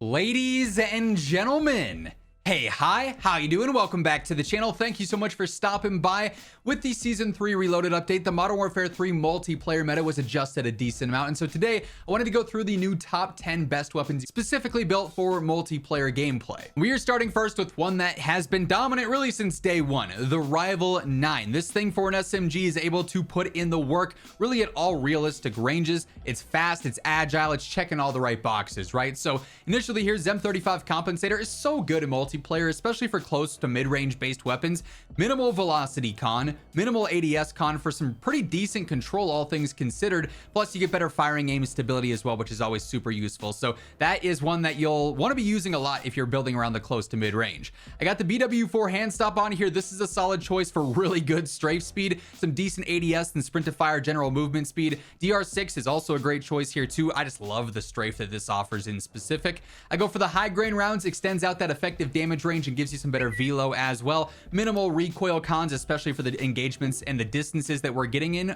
Ladies and gentlemen, hey, hi, how you doing? Welcome back to the channel. Thank you so much for stopping by. With the Season 3 Reloaded update, the Modern Warfare 3 multiplayer meta was adjusted a decent amount. And so today, I wanted to go through the new top 10 best weapons specifically built for multiplayer gameplay. We are starting first with one that has been dominant really since day one, the Rival 9. This thing for an SMG is able to put in the work really at all realistic ranges. It's fast, it's agile, it's checking all the right boxes, right? So initially here, M35 Compensator is so good in multiplayer, especially for close to mid-range based weapons. Minimal velocity con, minimal ADS con for some pretty decent control, all things considered. Plus you get better firing aim stability as well, which is always super useful. So that is one that you'll want to be using a lot if you're building around the close to mid-range. I got the BW4 hand stop on here. This is a solid choice for really good strafe speed, some decent ADS and sprint to fire general movement speed. DR6 is also a great choice here too. I just love the strafe that this offers in specific. I go for the high grain rounds, extends out that effective damage range and gives you some better velo as well. Minimal recoil cons, especially for the engagements and the distances that we're getting in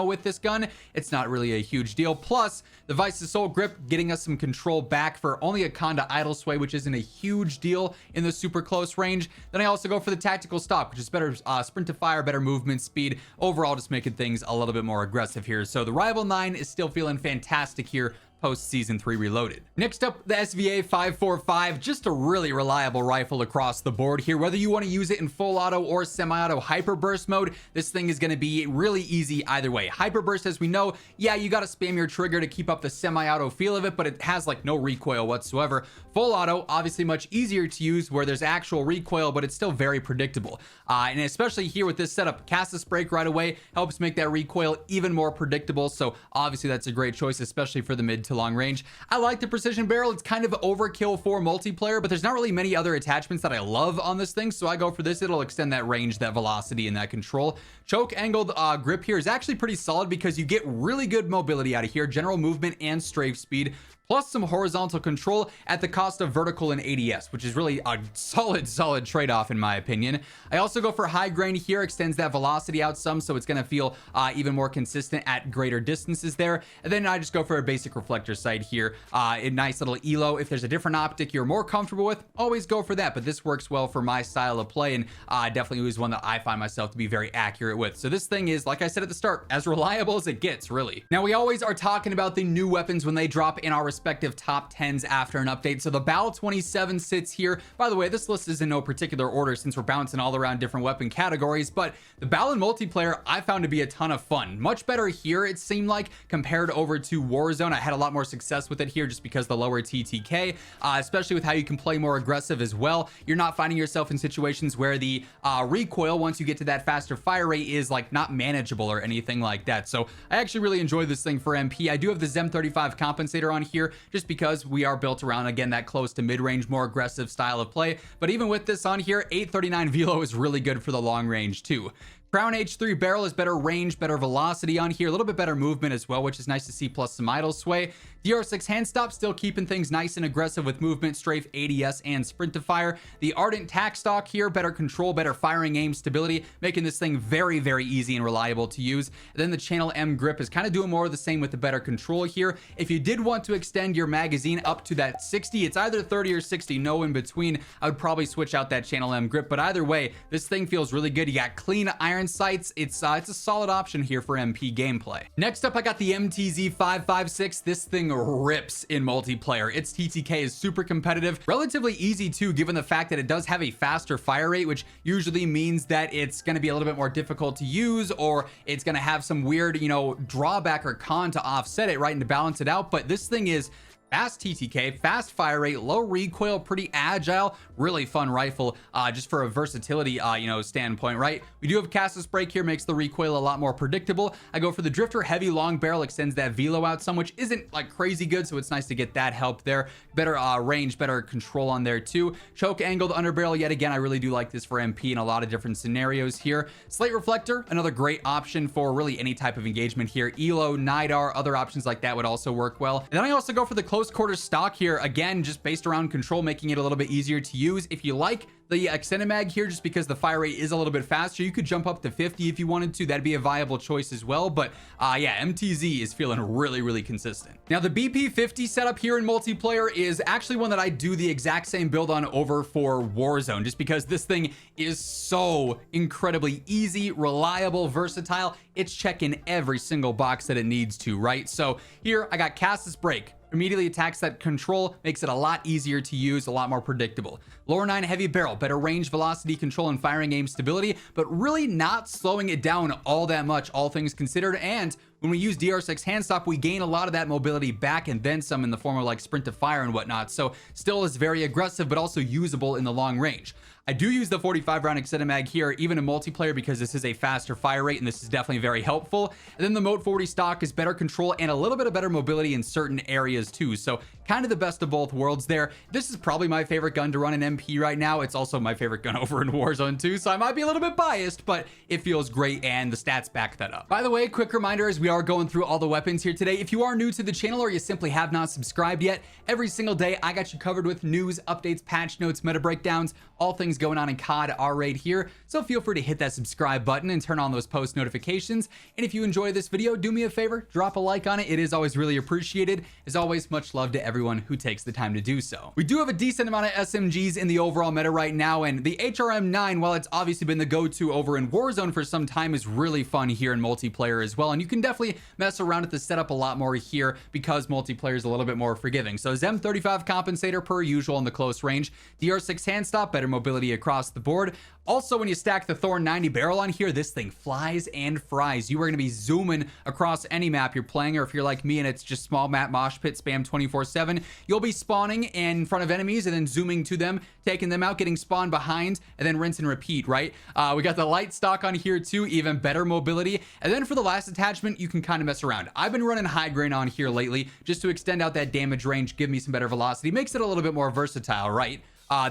with this gun. It's not really a huge deal. Plus the Vice Assault grip getting us some control back for only a con to idle sway, which isn't a huge deal in the super close range. Then I also go for the tactical stop, which is better sprint to fire, better movement speed, overall just making things a little bit more aggressive here. So the Rival 9 is still feeling fantastic here post Season 3 Reloaded. Next up, the SVA 545, just a really reliable rifle across the board here. Whether you want to use it in full auto or semi-auto hyper burst mode, this thing is going to be really easy either way. Hyper burst, as we know, yeah, you got to spam your trigger to keep up the semi-auto feel of it, but it has like no recoil whatsoever. Full auto, obviously much easier to use where there's actual recoil, but it's still very predictable. And especially here with this setup, cast a sprake right away helps make that recoil even more predictable. So obviously that's a great choice, especially for the mid to long range. I like the precision barrel. It's kind of overkill for multiplayer, but there's not really many other attachments that I love on this thing, so I go for this. It'll extend that range, that velocity, and that control. Choke angled grip here is actually pretty solid because you get really good mobility out of here, general movement and strafe speed, plus some horizontal control at the cost of vertical and ADS, which is really a solid trade-off in my opinion. I also go for high grain here, extends that velocity out some, so it's going to feel even more consistent at greater distances there. And then I just go for a basic reflector sight here, a nice little ELO. If there's a different optic you're more comfortable with, always go for that, but this works well for my style of play, and definitely is one that I find myself to be very accurate with. So this thing is, like I said at the start, as reliable as it gets, really. Now we always are talking about the new weapons when they drop in our respective top 10s after an update. So the BAL 27 sits here. By the way, this list is in no particular order since we're bouncing all around different weapon categories, but the BAL in multiplayer I found to be a ton of fun. Much better here, it seemed like, compared over to Warzone. I had a lot more success with it here just because the lower TTK, especially with how you can play more aggressive as well. You're not finding yourself in situations where the recoil, once you get to that faster fire rate, is like not manageable or anything like that. So I actually really enjoy this thing for MP. I do have the M35 Compensator on here just because we are built around, again, that close to mid-range, more aggressive style of play. But even with this on here, 839 velo is really good for the long range too. Crown H3 barrel is better range, better velocity on here, a little bit better movement as well, which is nice to see, plus some idle sway. DR6 hand stop still keeping things nice and aggressive with movement, strafe, ADS, and sprint to fire. The Ardent tack stock here, better control, better firing aim stability, making this thing very easy and reliable to use. And then the Channel M grip is kind of doing more of the same with the better control here. If you did want to extend your magazine up to that 60, it's either 30 or 60, no in between, I would probably switch out that Channel M grip. But either way, this thing feels really good. You got clean iron sights. It's a solid option here for MP gameplay. Next up, I got the MTZ 556. This thing rips in multiplayer. Its TTK is super competitive, relatively easy too, given the fact that it does have a faster fire rate, which usually means that it's going to be a little bit more difficult to use, or it's going to have some weird, drawback or con to offset it, right, and to balance it out. But this thing is fast TTK, fast fire rate, low recoil, pretty agile, really fun rifle, just for a versatility, standpoint, right? We do have cast a sprake here, makes the recoil a lot more predictable. I go for the Drifter heavy long barrel, extends that velo out some, which isn't like crazy good, so it's nice to get that help there. Better range, better control on there too. Choke angled underbarrel, yet again, I really do like this for MP in a lot of different scenarios here. Slate reflector, another great option for really any type of engagement here. ELO, NIDAR, other options like that would also work well. And then I also go for the close close quarter stock here, again, just based around control, making it a little bit easier to use. If you like the extended mag here, just because the fire rate is a little bit faster, you could jump up to 50 if you wanted to. That'd be a viable choice as well. But yeah, MTZ is feeling really, really consistent. Now, the BP50 setup here in multiplayer is actually one that I do the exact same build on over for Warzone, just because this thing is so incredibly easy, reliable, versatile. It's checking every single box that it needs to, right? So here I got Cassus Break. Immediately attacks that control, makes it a lot easier to use, a lot more predictable. Lower 9 heavy barrel, better range, velocity, control, and firing aim stability, but really not slowing it down all that much, all things considered. And when we use DR6 hand stop, we gain a lot of that mobility back and then some in the form of like sprint to fire and whatnot. So still is very aggressive, but also usable in the long range. I do use the 45 round extended mag here, even in multiplayer, because this is a faster fire rate and this is definitely very helpful. And then the Moat 40 stock is better control and a little bit of better mobility in certain areas too. So kind of the best of both worlds there. This is probably my favorite gun to run in MP right now. It's also my favorite gun over in Warzone too, so I might be a little bit biased, but it feels great and the stats back that up. By the way, quick reminder as we are going through all the weapons here today, if you are new to the channel or you simply have not subscribed yet, every single day I got you covered with news, updates, patch notes, meta breakdowns, all things going on in COD are right here. So feel free to hit that subscribe button and turn on those post notifications. And if you enjoy this video, do me a favor, drop a like on it. It is always really appreciated. As always, much love to everyone who takes the time to do so. We do have a decent amount of SMGs in the overall meta right now, and the HRM9, while it's obviously been the go-to over in Warzone for some time, is really fun here in multiplayer as well. And you can definitely mess around with the setup a lot more here because multiplayer is a little bit more forgiving. So Zem 35 compensator per usual in the close range, DR6 hand stop, better mobility across the board. Also, when you stack the Thorn 90 barrel on here, this thing flies and fries. You are going to be zooming across any map you're playing, or if you're like me and it's just small map mosh pit spam 24/7, you'll be spawning in front of enemies and then zooming to them, taking them out, getting spawned behind, and then rinse and repeat, right? We got the light stock on here too, even better mobility. And then for the last attachment, you can kind of mess around. I've been running high grain on here lately just to extend out that damage range, give me some better velocity, makes it a little bit more versatile, right?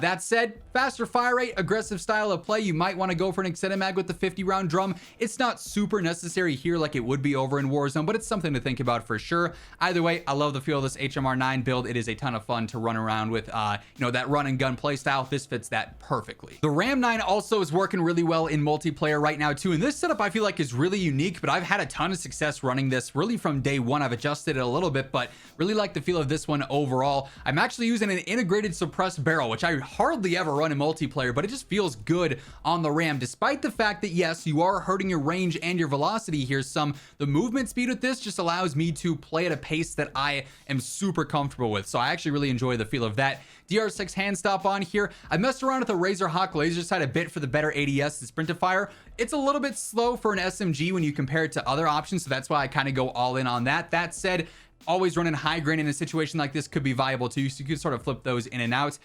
That said, faster fire rate, aggressive style of play, you might want to go for an extended mag with the 50 round drum. It's not super necessary here like it would be over in Warzone, but it's something to think about for sure. Either way, I love the feel of this HMR9 build. It is a ton of fun to run around with, you know, that run and gun play style. This fits that perfectly. The Ram 9 also is working really well in multiplayer right now too, and this setup I feel like is really unique, but I've had a ton of success running this really from day one. I've adjusted it a little bit, but really like the feel of this one overall. I'm actually using an integrated suppressed barrel, which I hardly ever run in multiplayer, but it just feels good on the Ram, despite the fact that yes, you are hurting your range and your velocity here some. The movement speed with this just allows me to play at a pace that I am super comfortable with, so I actually really enjoy the feel of that. DR6 hand stop on here. I messed around with the Razor Hawk laser sight a bit for the better ADS and sprint to fire. It's a little bit slow for an SMG when you compare it to other options, so that's why I kind of go all in on that. That said, always running high grain in a situation like this could be viable too, so you could sort of flip those in and out.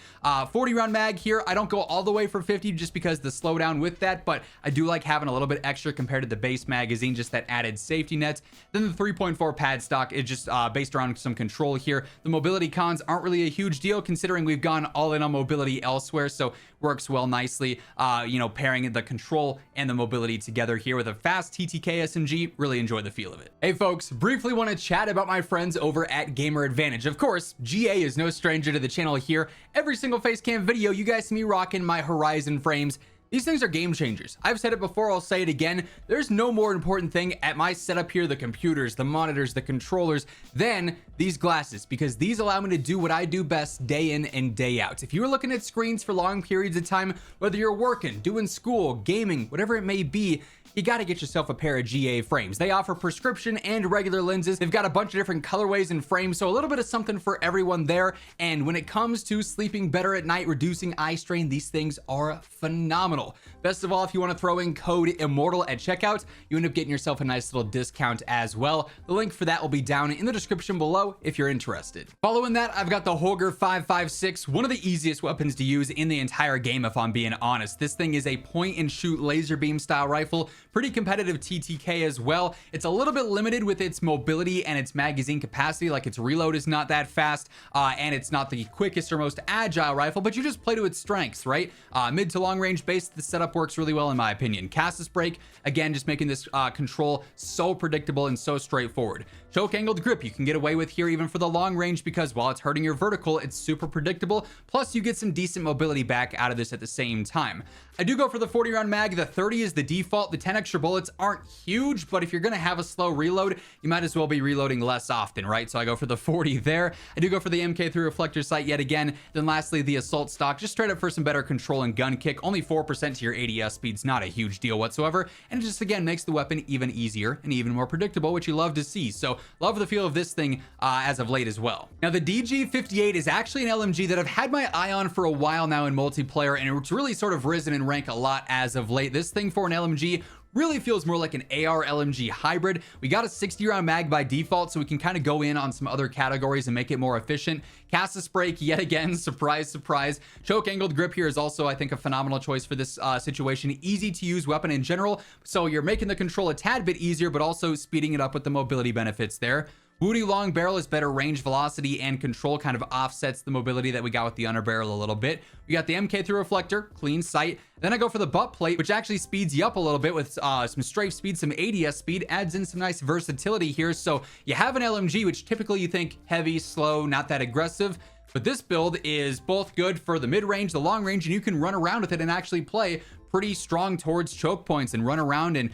40 round mag here. I don't go all the way for 50 just because the slowdown with that, but I do like having a little bit extra compared to the base magazine, just that added safety net. Then the 3.4 pad stock is just based around some control here. The mobility cons aren't really a huge deal considering we've gone all in on mobility elsewhere, so works well nicely, you know, pairing the control and the mobility together here with a fast TTK SMG. Really enjoy the feel of it. Hey folks, briefly want to chat about my friends over at Gamer Advantage. Of course, GA is no stranger to the channel here. Every single face cam video, you guys see me rocking my Horizon frames. These things are game changers. I've said it before, I'll say it again. There's no more important thing at my setup here, the computers, the monitors, the controllers, than these glasses, because these allow me to do what I do best day in and day out. If you're looking at screens for long periods of time, whether you're working, doing school, gaming, whatever it may be, you got to get yourself a pair of GA frames. They offer prescription and regular lenses. They've got a bunch of different colorways and frames, so a little bit of something for everyone there. And when it comes to sleeping better at night, reducing eye strain, these things are phenomenal. Best of all, if you want to throw in code IMMORTAL at checkout, you end up getting yourself a nice little discount as well. The link for that will be down in the description below if you're interested. Following that, I've got the Holger 556, one of the easiest weapons to use in the entire game, if I'm being honest. This thing is a point and shoot laser beam style rifle, pretty competitive TTK as well. It's a little bit limited with its mobility and its magazine capacity, like its reload is not that fast, and it's not the quickest or most agile rifle, but you just play to its strengths, right? Mid to long range base base, the setup works really well in my opinion. Casus Break, again, just making this control so predictable and so straightforward. Choke Angled Grip, you can get away with here even for the long range because while it's hurting your vertical, it's super predictable. Plus, you get some decent mobility back out of this at the same time. I do go for the 40 round mag. The 30 is the default. The 10 extra bullets aren't huge, but if you're going to have a slow reload, you might as well be reloading less often, right? So I go for the 40 there. I do go for the MK3 reflector sight yet again. Then lastly, the assault stock, just straight up for some better control and gun kick. Only 4% to your ADS speed's not a huge deal whatsoever. And it just, again, makes the weapon even easier and even more predictable, which you love to see. So love the feel of this thing as of late as well. Now, the DG58 is actually an LMG that I've had my eye on for a while now in multiplayer, and it's really sort of risen in rank a lot as of late. This thing for an LMG really feels more like an AR LMG hybrid. We got a 60 round mag by default, so we can kind of go in on some other categories and make it more efficient. Casus Break, yet again, surprise, surprise. Choke Angled Grip here is also, I think, a phenomenal choice for this situation. Easy to use weapon in general, so you're making the control a tad bit easier, but also speeding it up with the mobility benefits there. Woody Long Barrel is better range, velocity, and control, kind of offsets the mobility that we got with the underbarrel a little bit. We got the MK3 reflector, clean sight. Then I go for the butt plate, which actually speeds you up a little bit with some strafe speed, some ADS speed, adds in some nice versatility here. So you have an LMG, which typically you think heavy, slow, not that aggressive. But this build is both good for the mid-range, the long range, and you can run around with it and actually play pretty strong towards choke points and run around and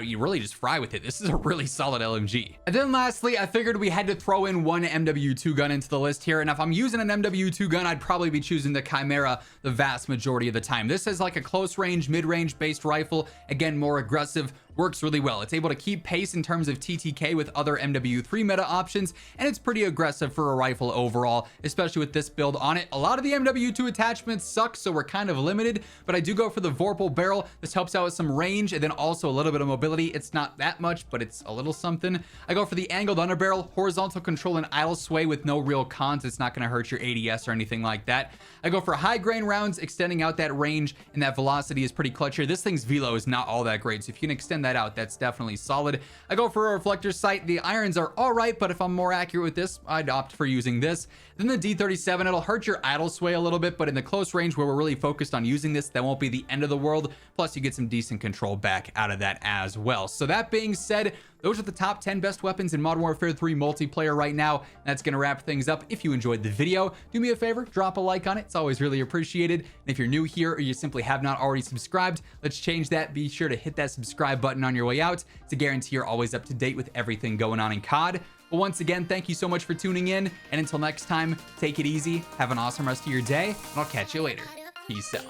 you really just fry with it. This is a really solid LMG. And then lastly, I figured we had to throw in one MW2 gun into the list here. And if I'm using an MW2 gun, I'd probably be choosing the Chimera the vast majority of the time. This is like a close range, mid-range based rifle. Again, more aggressive, works really well. It's able to keep pace in terms of TTK with other MW3 meta options, and it's pretty aggressive for a rifle overall, especially with this build on it. A lot of the MW2 attachments suck, so we're kind of limited, but I do go for the Vorpal barrel. This helps out with some range and then also a little bit of mobility. It's not that much, but it's a little something. I go for the angled underbarrel, horizontal control and idle sway with no real cons. It's not going to hurt your ADS or anything like that. I go for high grain rounds, extending out that range, and that velocity is pretty clutch here. This thing's velo is not all that great, so if you can extend that out, that's definitely solid. I go for a reflector sight. The irons are all right, but if I'm more accurate with this, I'd opt for using this. Then the D37, it'll hurt your idle sway a little bit, but in the close range where we're really focused on using this, that won't be the end of the world. Plus you get some decent control back out of that as well. So that being said, those are the top 10 best weapons in Modern Warfare 3 multiplayer right now. That's going to wrap things up. If you enjoyed the video, do me a favor, drop a like on it. It's always really appreciated. And if you're new here or you simply have not already subscribed, let's change that. Be sure to hit that subscribe button on your way out to guarantee you're always up to date with everything going on in COD. But once again, thank you so much for tuning in. And until next time, take it easy. Have an awesome rest of your day, and I'll catch you later. Peace out.